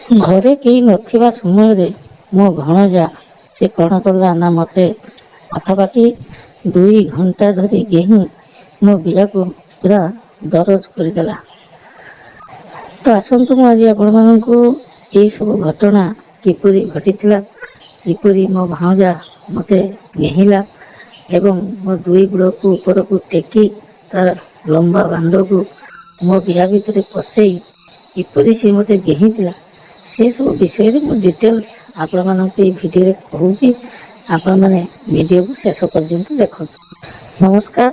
ଘରେ କେହି ନଥିବା ସମୟରେ ମୋ ଭଣଜା ସେ କ'ଣ କଲା ନା ମୋତେ ପାଖାପାଖି 2 ଘଣ୍ଟା ଧରି ଗେହିଁ ମୋ ବିଆକୁ ପୁରା ଦରଜ କରିଦେଲା। ତ ଆସନ୍ତୁ ମୁଁ ଆଜି ଆପଣମାନଙ୍କୁ ଏଇସବୁ ଘଟଣା କିପରି ଘଟିଥିଲା, କିପରି ମୋ ଭଣଜା ମୋତେ ଗେହିଲା ଏବଂ ମୋ 2 ଗୋଡ଼କୁ ଉପରକୁ ଟେକି ତାର ଲମ୍ବା ବାଣ୍ଡକୁ ମୋ ବିଆ ଭିତରେ ପଶେଇ କିପରି ସେ ମୋତେ ଗେହିଥିଲା ସେସବୁ ବିଷୟରେ ମୁଁ ଡିଟେଲ୍ସ ଆପଣମାନଙ୍କୁ ଏଇ ଭିଡ଼ିଓରେ କହୁଛି। ଆପଣମାନେ ଭିଡ଼ିଓକୁ ଶେଷ ପର୍ଯ୍ୟନ୍ତ ଦେଖନ୍ତୁ। ନମସ୍କାର,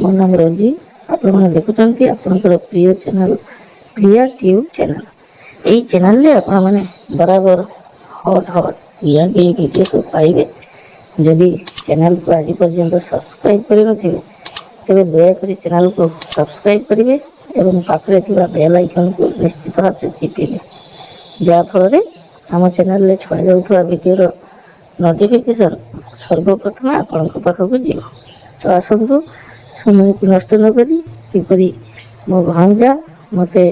ମୋ ନାମ ରଞ୍ଜି। ଆପଣମାନେ ଦେଖୁଛନ୍ତି ଆପଣଙ୍କର ପ୍ରିୟ ଚ୍ୟାନେଲ ପ୍ରିୟା ଟ୍ୟୁବ୍ ଚ୍ୟାନେଲ। ଏହି ଚ୍ୟାନେଲରେ ଆପଣମାନେ ବରାବର ହଟ୍ ପିଆକି ଭିଡ଼ିଓ ସବୁ ପାଇବେ। ଯଦି ଚ୍ୟାନେଲକୁ ଆଜି ପର୍ଯ୍ୟନ୍ତ ସବସ୍କ୍ରାଇବ୍ କରିନଥିବେ ତେବେ ଦୟାକରି ଚ୍ୟାନେଲକୁ ସବସ୍କ୍ରାଇବ୍ କରିବେ ଏବଂ ପାଖରେ ଥିବା ବେଲ୍ ଆଇକନ୍କୁ ନିଶ୍ଚିତ ଭାବରେ ଚିପିବେ, ଯାହାଫଳରେ ଆମ ଚ୍ୟାନେଲରେ ଛଡ଼ାଯାଉଥିବା ଭିଡ଼ିଓର ନୋଟିଫିକେସନ୍ ସର୍ବପ୍ରଥମେ ଆପଣଙ୍କ ପାଖକୁ ଯିବ। ତ ଆସନ୍ତୁ ସମୟକୁ ନଷ୍ଟ ନକରି କିପରି ମୋ ଭଣଜା ମୋତେ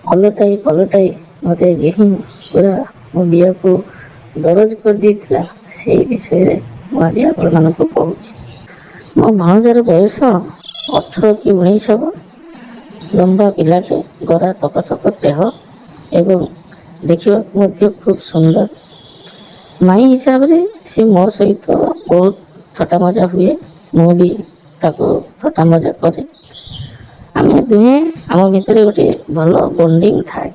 ପଲଟାଇ ମୋତେ ଗେହିଁ ପୁରା ମୋ ବିଆକୁ ଦରଜ କରିଦେଇଥିଲା ସେଇ ବିଷୟରେ ମୁଁ ଆଜି ଆପଣମାନଙ୍କୁ କହୁଛି। ମୋ ଭଣଜାର ବୟସ 18 କି 19 ହେବ। ଲମ୍ବା ପିଲାଟେ, ଗୋରା ତକ ଦେହ ଏବଂ ଦେଖିବାକୁ ମଧ୍ୟ ଖୁବ୍ ସୁନ୍ଦର। ମାଇଁ ହିସାବରେ ସେ ମୋ ସହିତ ବହୁତ ଥଟ୍ଟା ମଜା ହୁଏ, ମୁଁ ବି ତାକୁ ଥଟ୍ଟା ମଜା କରେ। ଆମେ ଦୁହେଁ ଆମ ଭିତରେ ଗୋଟେ ଭଲ ବଣ୍ଡିଙ୍ଗ ଥାଏ।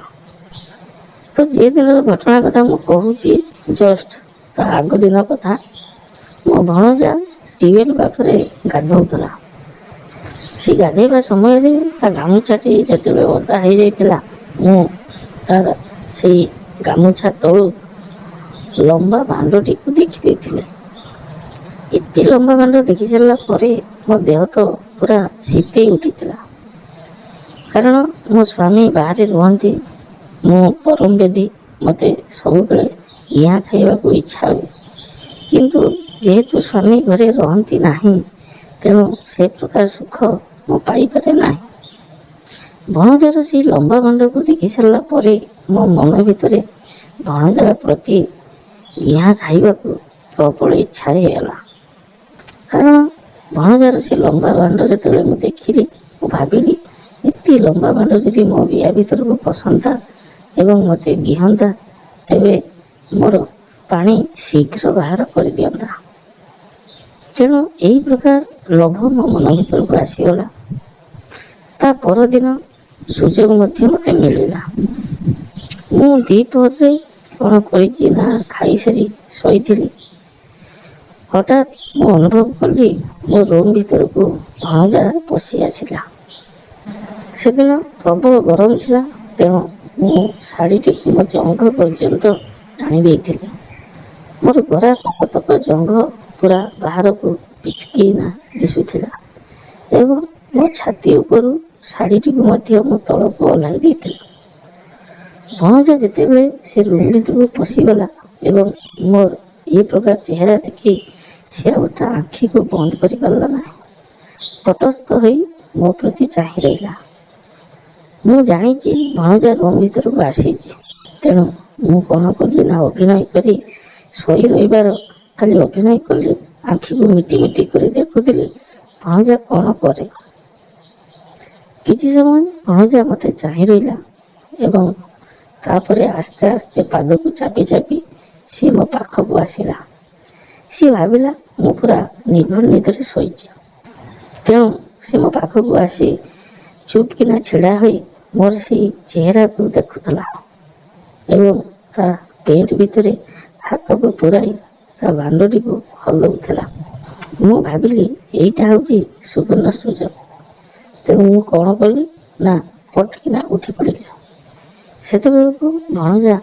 ତ ଯେ ଦିନର ଘଟଣା କଥା ମୁଁ କହୁଛି, ଜଷ୍ଟ ତା ଆଗ ଦିନ କଥା। ମୋ ଭଣଜା ଟ୍ୟୁବୱେଲ୍ ପାଖରେ ଗାଧୋଉଥିଲା। ସେ ଗାଧୋଇବା ସମୟରେ ତା ଗାମୁଛାଟି ଯେତେବେଳେ ଓଦା ହେଇଯାଇଥିଲା, ମୁଁ ତାର ସେଇ ଗାମୁଛା ତଳୁ ଲମ୍ବା ବାଣ୍ଡଟିକୁ ଦେଖିଦେଇଥିଲି। ଏତେ ଲମ୍ବା ବାଣ୍ଡ ଦେଖି ସାରିଲା ପରେ ମୋ ଦେହ ତ ପୁରା ଶୀତେଇ ଉଠିଥିଲା। କାରଣ ମୋ ସ୍ୱାମୀ ବାହାରେ ରୁହନ୍ତି, ମୁଁ ପରମ ବେଦୀ, ମୋତେ ସବୁବେଳେ ନିଆଁ ଖାଇବାକୁ ଇଚ୍ଛା ହୁଏ। କିନ୍ତୁ ଯେହେତୁ ସ୍ୱାମୀ ଘରେ ରହନ୍ତି ନାହିଁ, ତେଣୁ ସେ ପ୍ରକାର ସୁଖ ମୁଁ ପାଇପାରେ ନାହିଁ। ଭଣଜାର ସେଇ ଲମ୍ବା ବାଣ୍ଡକୁ ଦେଖି ସାରିଲା ପରେ ମୋ ମନ ଭିତରେ ଭଣଜା ପ୍ରତି ନିଆଁ ଖାଇବାକୁ ପ୍ରବଳ ଇଚ୍ଛା ହେଇଗଲା। କାରଣ ଭଣଜାର ସେ ଲମ୍ବା ବାଣ୍ଡ ଯେତେବେଳେ ମୁଁ ଦେଖିଲି, ମୁଁ ଭାବିଲି ଏତେ ଲମ୍ବା ବାଣ୍ଡ ଯଦି ମୋ ବିଆ ଭିତରକୁ ପଶନ୍ତା ଏବଂ ମୋତେ ଗିହନ୍ତା ତେବେ ମୋର ପାଣି ଶୀଘ୍ର ବାହାର କରିଦିଅନ୍ତା। ତେଣୁ ଏହି ପ୍ରକାର ଲୋଭ ମୋ ମନ ଭିତରକୁ ଆସିଗଲା। ତା ପରଦିନ ସୁଯୋଗ ମଧ୍ୟ ମୋତେ ମିଳିଲା। ମୁଁ ଦ୍ୱିପହରରେ କ'ଣ କରିଛି ନା ଖାଇସାରି ଶୋଇଥିଲି। ହଠାତ୍ ମୁଁ ଅନୁଭବ କଲି ମୋ ରୁମ୍ ଭିତରକୁ ଭଣଜା ପଶି ଆସିଲା। ସେଦିନ ପ୍ରବଳ ଗରମ ଥିଲା, ତେଣୁ ମୁଁ ଶାଢ଼ୀଟିକୁ ମୋ ଜଙ୍ଘ ପର୍ଯ୍ୟନ୍ତ ଟାଣି ଦେଇଥିଲି। ମୋର ଗୋରା ତକ ଜଙ୍ଘ ପୁରା ବାହାରକୁ ପିଚକିନା ଦିଶୁଥିଲା ଏବଂ ମୋ ଛାତି ଉପରୁ ଶାଢ଼ୀଟିକୁ ମଧ୍ୟ ମୁଁ ତଳକୁ ଓହ୍ଲାଇ ଦେଇଥିଲି। ଭଣଜା ଯେତେବେଳେ ସେ ରୁମ୍ ଭିତରକୁ ପଶିଗଲା ଏବଂ ମୋର ଏ ପ୍ରକାର ଚେହେରା ଦେଖି ସେ ଆଉ ତା ଆଖିକୁ ବନ୍ଦ କରିପାରିଲା ନାହିଁ। ତଟସ୍ଥ ହୋଇ ମୋ ପ୍ରତି ଚାହିଁ ରହିଲା। ମୁଁ ଜାଣିଛି ଭଣଜା ରୁମ୍ ଭିତରକୁ ଆସିଛି, ତେଣୁ ମୁଁ କ'ଣ କଲି ନା ଅଭିନୟ କରି ଶୋଇ ରହିବାର ଖାଲି ଅଭିନୟ କଲି। ଆଖିକୁ ମିଟି ମିଟି କରି ଦେଖୁଥିଲି ଭଣଜା କ'ଣ କରେ। କିଛି ସମୟ ଭଣଜା ମୋତେ ଚାହିଁ ରହିଲା ଏବଂ ତାପରେ ଆସ୍ତେ ଆସ୍ତେ ପାଦକୁ ଚାପି ଚାପି ସିଏ ମୋ ପାଖକୁ ଆସିଲା। ସିଏ ଭାବିଲା ମୁଁ ପୁରା ନିଘୋଡ଼ ନିଦରେ ଶୋଇଛି, ତେଣୁ ସେ ମୋ ପାଖକୁ ଆସି ଚୁପ୍ କିନା ଛିଡ଼ା ହୋଇ ମୋର ସେଇ ଚେହେରାକୁ ଦେଖୁଥିଲା ଏବଂ ତା ପେଣ୍ଟ ଭିତରେ ହାତକୁ ପୁରାଇ ତା ବାଣ୍ଡଟିକୁ ହଲଉଥିଲା। ମୁଁ ଭାବିଲି ଏଇଟା ହେଉଛି ସୁବର୍ଣ୍ଣ ସୁଯୋଗ। ତେଣୁ ମୁଁ କ'ଣ କଲି ନା ପଟକିନା ଉଠି ପଡ଼ିଲି। ସେତେବେଳକୁ ଭଣଜା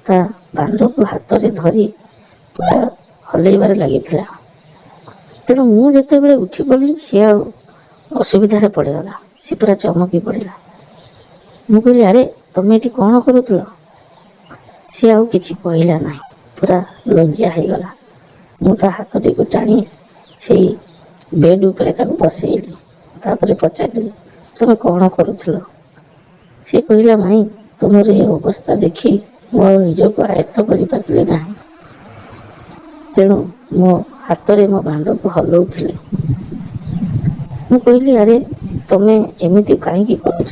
ତା ବାଣ୍ଡକୁ ହାତରେ ଧରି ପୁରା ହଲେଇବାରେ ଲାଗିଥିଲା। ତେଣୁ ମୁଁ ଯେତେବେଳେ ଉଠି ପଡ଼ିଲି, ସିଏ ଆଉ ଅସୁବିଧାରେ ପଡ଼ିଗଲା। ସେ ପୁରା ଚମକି ପଡ଼ିଲା। ମୁଁ କହିଲି, ଆରେ ତମେ ଏଠି କ'ଣ କରୁଥିଲ? ସିଏ ଆଉ କିଛି କହିଲା ନାହିଁ, ପୁରା ଲଜ୍ଜା ହେଇଗଲା। ମୁଁ ତା ହାତଟିକୁ ଟାଣି ସେଇ ବେଡ୍ ଉପରେ ତାକୁ ବସେଇଲି। ତାପରେ ପଚାରିଲି, ତମେ କ'ଣ କରୁଥିଲ? ସେ କହିଲା, ମାଇଁ ତୁମର ଏ ଅବସ୍ଥା ଦେଖି ମୁଁ ଆଉ ନିଜକୁ ଆୟତ୍ତ କରିପାରିଲି ନାହିଁ। ତେଣୁ ମୋ ହାତରେ ମୋ ଭାଣ୍ଡକୁ ହଲଉଥିଲି। ମୁଁ କହିଲି, ଆରେ ତମେ ଏମିତି କାହିଁକି କରୁଛ?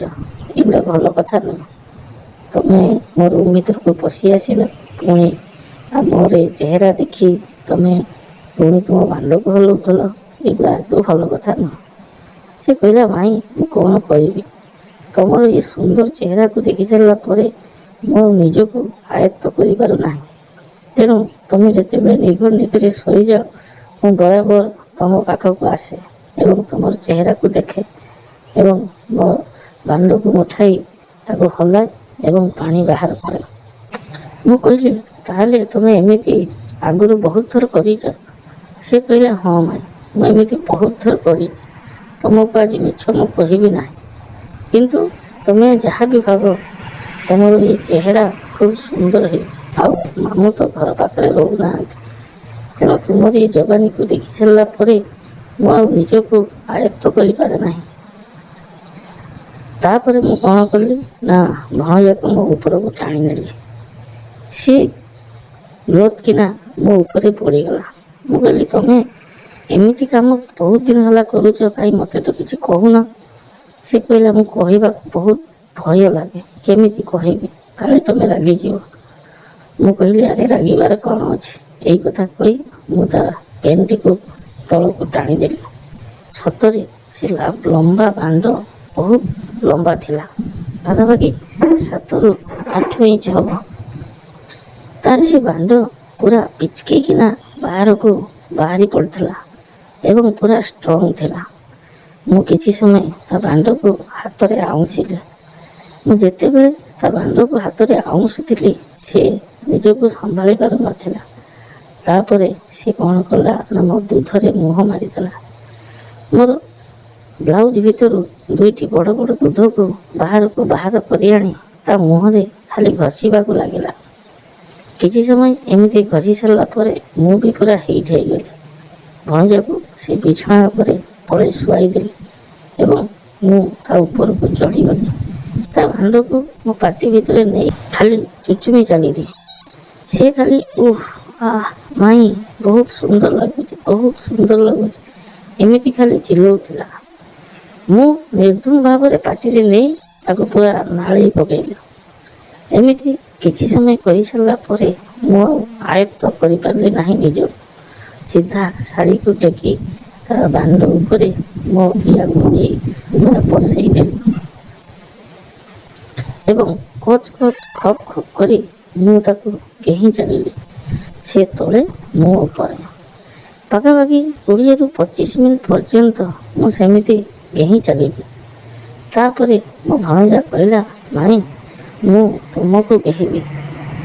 ଏଗୁଡ଼ା ଭଲ କଥା ନୁହେଁ। ତମେ ମୋ ରୁମ୍ ଭିତରକୁ ପଶି ଆସିଲ, ପୁଣି ଆଉ ମୋର ଏ ଚେହେରା ଦେଖି ତମେ ପୁଣି ତୁମ ଭାଣ୍ଡକୁ ହଲଉଥିଲ। ଏଗୁଡ଼ା ଆଦୌ ଭଲ କଥା ନୁହେଁ। ସେ କହିଲା, ମାଇଁ ମୁଁ କ'ଣ କରିବି? ତମର ଏ ସୁନ୍ଦର ଚେହେରାକୁ ଦେଖି ସାରିଲା ପରେ ମୁଁ ନିଜକୁ ଆୟତ୍ତ କରିପାରୁନାହିଁ। ତେଣୁ ତମେ ଯେତେବେଳେ ନିଘୋଡ଼ ନିଦରେ ଶୋଇଯାଅ, ମୁଁ ବରାବର ତମ ପାଖକୁ ଆସେ ଏବଂ ତମର ଚେହେରାକୁ ଦେଖେ ଏବଂ ମୋ ଭାଣ୍ଡକୁ ମୁଠାଇ ତାକୁ ହଲାଏ ଏବଂ ପାଣି ବାହାର କରେ। ମୁଁ କହିଲି, ତାହେଲେ ତମେ ଏମିତି ଆଗରୁ ବହୁତ ଥର କରିଛ? ସେ କହିଲା, ହଁ ମାଇଁ, ମୁଁ ଏମିତି ବହୁତ ଥର କରିଛି। ତମକୁ ଆଜି ମିଛ ମୁଁ କହିବି ନାହିଁ। କିନ୍ତୁ ତମେ ଯାହା ବି ଭାବ, ତମର ଏଇ ଚେହେରା ଖୁବ୍ ସୁନ୍ଦର ହେଇଛି। ଆଉ ମାମୁଁ ତ ଘର ପାଖରେ ରହୁନାହାନ୍ତି। ତେଣୁ ତୁମର ଏଇ ଯବାନୀକୁ ଦେଖି ସାରିଲା ପରେ ମୁଁ ଆଉ ନିଜକୁ ଆୟତ୍ତ କରିପାରେ ନାହିଁ। ତାପରେ ମୁଁ କ'ଣ କଲି ନା, ଭଣଜାକୁ ମୋ ଉପରକୁ ଟାଣି ନେଲି। ସେ ଲୋତ୍ କିନା ମୋ ଉପରେ ପଡ଼ିଗଲା। ମୁଁ କହିଲି, ତମେ ଏମିତି କାମ ବହୁତ ଦିନ ହେଲା କରୁଛ, କାହିଁ ମୋତେ ତ କିଛି କହୁନ? ସେ କହିଲା, ମୁଁ କହିବାକୁ ବହୁତ ଭୟ ଲାଗେ। କେମିତି କହିବି? କାଳେ ତମେ ରାଗିଯିବ। ମୁଁ କହିଲି, ଆରେ ରାଗିବାର କ'ଣ ଅଛି? ଏଇ କଥା କହି ମୁଁ ତା ପେନ୍ଟିକୁ ତଳକୁ ଟାଣିଦେଲି। ସତରେ ସେ ଲମ୍ବା ଭାଣ୍ଡ ବହୁତ ଲମ୍ବା ଥିଲା, ପାଖାପାଖି 7ରୁ 8 ଇଞ୍ଚ ହେବ। ତାର ସେ ଭାଣ୍ଡ ପୁରା ପିଚକେଇକିନା ବାହାରକୁ ବାହାରି ପଡ଼ୁଥିଲା ଏବଂ ପୁରା ଷ୍ଟ୍ରଙ୍ଗ ଥିଲା। ମୁଁ କିଛି ସମୟ ତା ଭାଣ୍ଡକୁ ହାତରେ ଆଉଁସିଲି। ମୁଁ ଯେତେବେଳେ ତା ଭାଣ୍ଡକୁ ହାତରେ ଆଉଁସୁଥିଲି, ସେ ନିଜକୁ ସମ୍ଭାଳି ପାରୁନଥିଲା। ତାପରେ ସେ କ'ଣ କଲା ନା, ମୋ ଦୁଧରେ ମୁହଁ ମାରିଦେଲା। ମୋର ବ୍ଲାଉଜ ଭିତରୁ 2ଟି ବଡ଼ ବଡ଼ ଦୁଧକୁ ବାହାର କରି ଆଣି ତା ମୁହଁରେ ଖାଲି ଘଷିବାକୁ ଲାଗିଲା। କିଛି ସମୟ ଏମିତି ଘଷି ସାରିଲା ପରେ ମୁଁ ବି ପୁରା ହିଟ୍ ହେଇଗଲି। ଭଣଜାକୁ ସେ ବିଛଣା ଉପରେ ପଳେଇ ଶୁଆଇଦେଲି ଏବଂ ମୁଁ ତା ଉପରକୁ ଚଢ଼ିଗଲି। ତା ଭାଣ୍ଡକୁ ମୋ ପାଟି ଭିତରେ ନେଇ ଖାଲି ଚୁଚୁମି ଚାଲିଲି। ସେ ଖାଲି ମାଇଁ ବହୁତ ସୁନ୍ଦର ଲାଗୁଛି, ବହୁତ ସୁନ୍ଦର ଲାଗୁଛି, ଏମିତି ଖାଲି ଚିଲଉଥିଲା। ମୁଁ ନିର୍ଦ୍ଧୁମ ଭାବରେ ପାଟିରେ ନେଇ ତାକୁ ପୁରା ନାଳେଇ ପକାଇଲି। ଏମିତି କିଛି ସମୟ କରିସାରିଲା ପରେ ମୁଁ ଆଉ ଆୟତ୍ତ କରିପାରିଲି ନାହିଁ ନିଜକୁ। ସିଧା ଶାଢ଼ୀକୁ ଟେକି ତା ଭାଣ୍ଡ ଉପରେ ମୋ ପିଆକୁ ନେଇ ପୁରା ପଶେଇ ଦେଲି ଏବଂ କଚ୍ କଚ୍ ଖପ୍ ଖପ୍ କରି ମୁଁ ତାକୁ କେହି ଚାଲିଲି। ସେ ତଳେ, ମୁଁ ଉପରେ। ପାଖାପାଖି 20ରୁ 25 ମିନିଟ୍ ପର୍ଯ୍ୟନ୍ତ ମୁଁ ସେମିତି କେହି ଚାଲିଲି। ତାପରେ ମୋ ଭଣଜା କହିଲା, ମାଇଁ ମୁଁ ତୁମକୁ କେହିବି,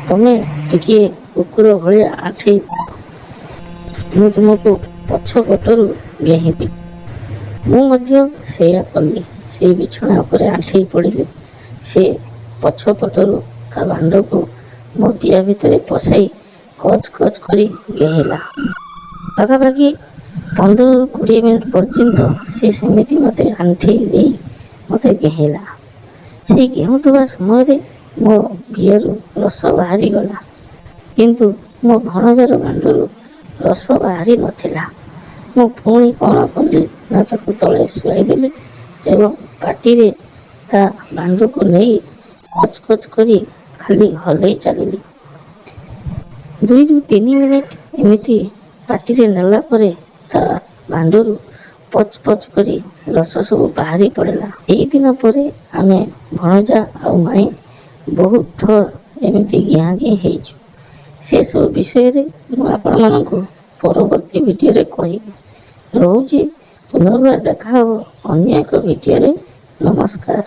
ତମେ ଟିକିଏ କୁକୁର ଭଳିଆ ଆଣ୍ଠେଇ, ମୁଁ ତୁମକୁ ପଛ ପଟରୁ ଗେହିବି। ମୁଁ ମଧ୍ୟ ସେଇଆ କଲି। ସେଇ ବିଛଣା ଉପରେ ଆଣ୍ଠେଇ ପଡ଼ିଲି। ସେ ପଛ ପଟରୁ ତା ଭାଣ୍ଡକୁ ମୋ ପିଆ ଭିତରେ ପଶାଇ କଚ୍ କଚ୍ କରି ଗେହିଲା। ପାଖାପାଖି 15ରୁ 20 ମିନିଟ୍ ପର୍ଯ୍ୟନ୍ତ ସେ ସେମିତି ମୋତେ ଆଣ୍ଠେଇ ଦେଇ ମୋତେ ଗେହିଲା। ସେଇ ଗେହୁଥିବା ସମୟରେ ମୋ ପିଆରୁ ରସ ବାହାରିଗଲା, କିନ୍ତୁ ମୋ ଭଣଜାର ଭାଣ୍ଡରୁ ରସ ବାହାରି ନଥିଲା। ମୁଁ ପୁଣି କ'ଣ କଲି ନା, ତାକୁ ତଳେ ଶୁଆଇଦେଲି ଏବଂ ପାଟିରେ ତା ଭାଣ୍ଡକୁ ନେଇ କଚ୍ କଚ୍ କରି ଖାଲି ହଲେଇ ଚାଲିଲି। 2ରୁ 3 ମିନିଟ୍ ଏମିତି ପାଟିରେ ନେଲା ପରେ ତା ଭାଣ୍ଡରୁ ପଚ୍ ପଚ୍ କରି ରସ ସବୁ ବାହାରି ପଡ଼ିଲା। ଏଇ ଦିନ ପରେ ଆମେ ଭଣଜା ଆଉ ମାଇଁ ବହୁତ ଥର ଏମିତି ଗିଁ ହେଇଛୁ। ସେସବୁ ବିଷୟରେ ମୁଁ ଆପଣମାନଙ୍କୁ ପରବର୍ତ୍ତୀ ଭିଡ଼ିଓରେ କହିବି। ରହୁଛି, ପୁନର୍ବାର ଦେଖା ହେବ ଅନ୍ୟ ଏକ ଭିଡ଼ିଓରେ। ନମସ୍କାର।